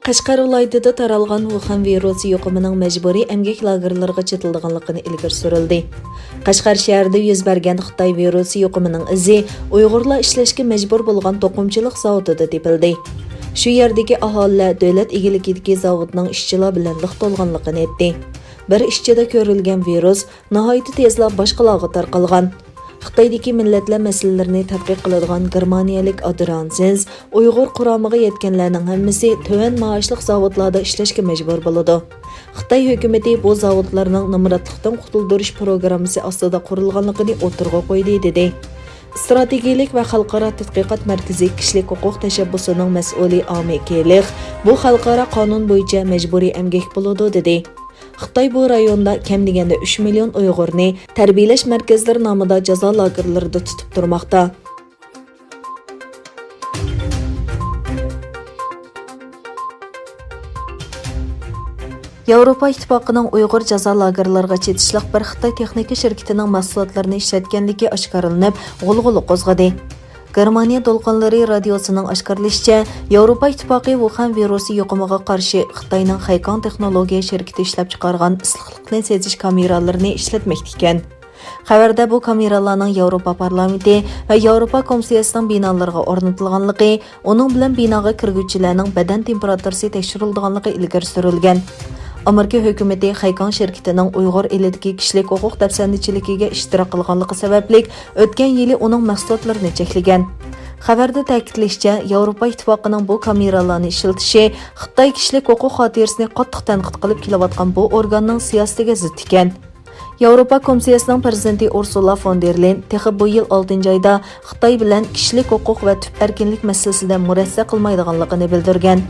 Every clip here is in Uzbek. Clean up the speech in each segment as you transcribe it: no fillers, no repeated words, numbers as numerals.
Qashqar viloyatida taralgan Wuhan virusi yuqumining majburiy emgak lagerlariga chetildiganligini ilgari surildi. Qashqar shahrida yuz bergan Xitoy virusi yuqumining izi Uyg'urlar ishlashga majbur bo'lgan to'qimchilik zavodida tepildi. Shu yerdagi aholilar davlat egiligidagi zavodning ishchilar bilan liq to'lganligini aytdi. Bir ishchida ko'rilgan virus nihoyat tezla boshqalarga tarqalgan. Xitoydagi millatlar masalalarini tadqiq qiladigan germaniyalik Adrian Uyg'ur quromiga yetganlarning hammasi to'van maoshliq zavodlarda ishlashga majbur bo'ladi. Xitoy hukumati bu zavodlarning nimratlikdan qutuldirish programmasi ostida qurilganligini o'tirg'a qo'ydi dedi. Strategik va xalqaro tadqiqot markazi kishilik huquq tashabbusining mas'uli Ami Kelix bu xalqaro qonun bo'yicha majburiy emgak bo'ladi dedi. Xitoy bu rayonda kam deganda 3 million Uyg'urni tarbiyalash markazlari nomida jazo lagerlarida tutib turmoqda. Yevropa İttifaqının Uyg'ur jazo lagerlariga chetishliq bir Xitoy texnika shirkatining mahsulotlarini ishlatganligi oshkorlanib, g'ulg'ula qo'zg'adi. Germaniya Dolqonlari radiosining oshkorlashicha, Yevropa İttifaqi Wuhan virusi yuqumiga qarshi Xitoyning Haykang texnologiya shirkati ishlab chiqargan issiqlikni sezish kameralarini ishlatmoqda ekan. Xabarda bu kameralarning Yevropa parlamenti va Yevropa komissiyasining binolariga o'rnatilganligi, uning bilan binoga kirguvchilarning badan temperaturasi tekshirilganligi ilgari surilgan. Amerika hukumati Haykang shirkatining Uyg'ur elidagi kishilik huquq dafsandichiligiga ishtirok qilganligi sababli o'tgan yili uning mahsulotlarini cheklagan. Xabarda ta'kidlanishicha, Yevropa Ittifoqining bu kameralarni ishlatishi Xitoy kishilik huquq xotirasini qattiq tanqid qilib kelayotgan bu organning siyosatiga zid ekan. Yevropa komissiyasining prezidenti Ursula von der Leyen texi bu yil 6-oyda Xitoy bilan kishilik huquq va tub erkinlik masalasida murassa qilmaydiganligini bildirgan.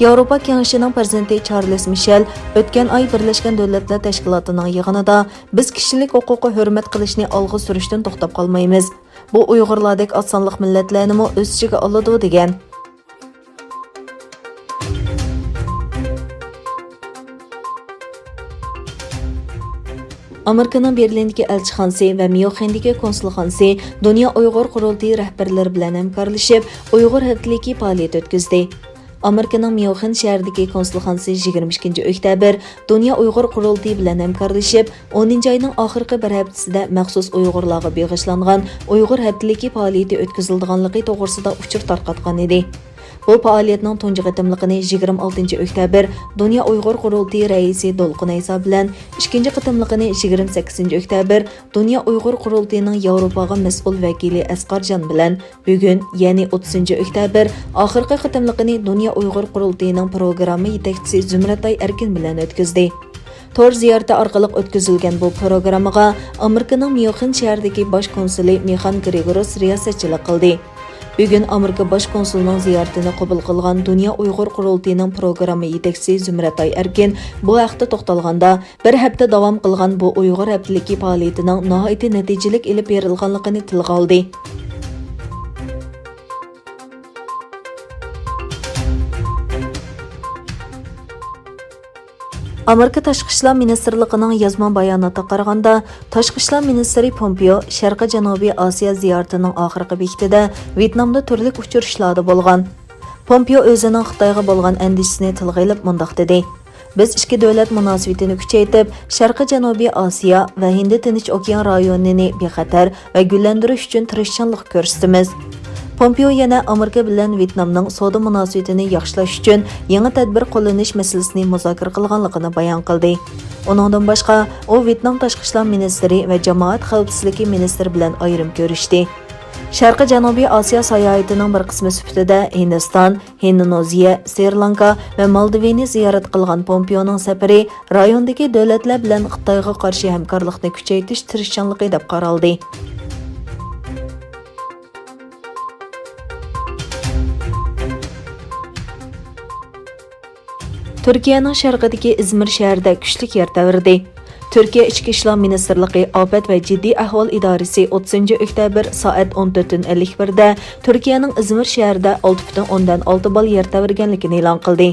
Yevropa Kengashining prezidenti Charles Michel o'tgan oy Birlashgan Davlatlar Tashkilotining yig'inida biz kishilik huquqqa hurmat qilishni olg'a surishdan to'xtab qolmaymiz. Bu Uyg'urlardek osonliq millatlarni o'z ichiga oladi degan. Amerikaning Berlindagi elchixonasi va Myunxendagi konsulxonasi Dunyo Uyg'ur qurultiyi rahbarlari bilan hamkorlashib, Uyg'ur haftaligi faoliyat o'tkazdi. Amerikaning Myunxen shahridagi konsulxonasi 22 oktyabr Dunyo Uyg'ur qurultiyi bilan hamkorlashib, 10-oyning oxirgi bir haftasida maxsus Uyg'urlarga bag'ishlangan Uyg'ur haftaligi faoliyati o'tkazilganligi to'g'risida uchur tarqatgan edi. Bu faoliyatning tunji qitimligini 26 oktyabr Dunyo Uyg'ur qurultiyi raisi Dolqun Aysa bilan, ikkinchi qitimligini 28 oktyabr Dunyo Uyg'ur qurultiyining Yevropaga mas'ul vakili Asqarjon bilan, bugun, ya'ni 30 oktyabr oxirgi qitimligini Dunyo Uyg'ur qurultiyining programma yetakchisi Zumratay Erkin bilan o'tkazdi. Tor ziyorati orqali o'tkazilgan bu programmaga Amerikaning Myunxen shahridagi bosh konsuli Mixan Gregoros riyosatchilik qildi. Bugun Amerika bosh konsulining ziyoratini qabul qilgan Dunyo Uyg'ur qurultiyining programma yetakchisi Zumratay Erkin bu haqda to'xtalganda, bir hafta davom qilgan bu Uyg'ur haftaligi faoliyatining nihoyat natijali ilib berilganligini tilga oldi. Amerika Tashqi ishlar ministrligining yozma bayonotida qaraganda, Tashqi ishlar ministri Pompeo Sharqi Janubiy Osiyo ziyoratining oxirgi bekitida Vyetnamda turli uchrashuvlarda bo'lgan. Pompeo o'zining Xitoyga bo'lgan andishisini tilga olib mundaq dedi: "Biz ikki davlat munosabatini kuchaytirib, Sharqi Janubiy Osiyo va Hind Tinch okean rayonini bexatar va gullantirish uchun tirishchanlik ko'rsatamiz." Pompeo yana Amerika bilan Vyetnamning savdo munosabatini yaxshilash uchun yangi tadbir qo'llanish masalasini muzokara qilganligini bayon qildi. Uningdan boshqa, u Vyetnam tashqi ishlar ministri va jamoat xavfsizligi ministri bilan ayrim ko'rishdi. Sharqi Janubiy Osiyo sayohatining bir qismi sifatida Hindiston, Indoneziya, Sri Lanka va Moldovani ziyorat qilgan Pompeoning safari rayondagi davlatlar bilan Xitoyga qarshi hamkorlikni kuchaytirish tirishchanligi deb qaraldi. Turkiyaning sharqidagi Izmir shahrida kuchli yer davirdi. Turkiya Ichki ishlar ministrligi Ofat va jiddiy ahvol idorasi 30 oktyabr soat 14:51 da Turkiyaning Izmir shahrida 6.6 bal yer davirganligini e'lon qildi.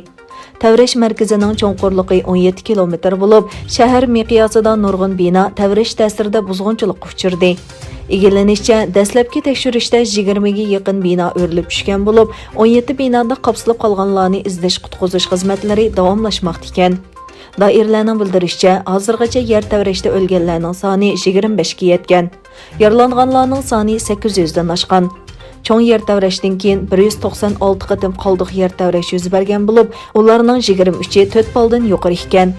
Təvriş mərkəzinin çoğunluğu 17 kilometr bo'lib, shahar miqyosida nurg'un bino təvriş ta'sirida buzg'unchilikqa uchirdi. Egillanishicha, dastlabki tekshirishda 20 ga yaqin bino o'rilib tushgan bo'lib, 17 binoda qapsilib qolganlarni izlash qutqizish xizmatlari davomlashmoqda ekan. Doiralarning bildirishicha, hozirgacha yer tavrashda o'lganlarning soni 25 ga yetgan. Yaralanganlarning soni 800 dan oshgan. Cho'ng yer tavrashdan keyin 196 qatim qoldiq yer tavrash yuz bergan bo'lib, ularning 23i 4 baldan yuqori ekan.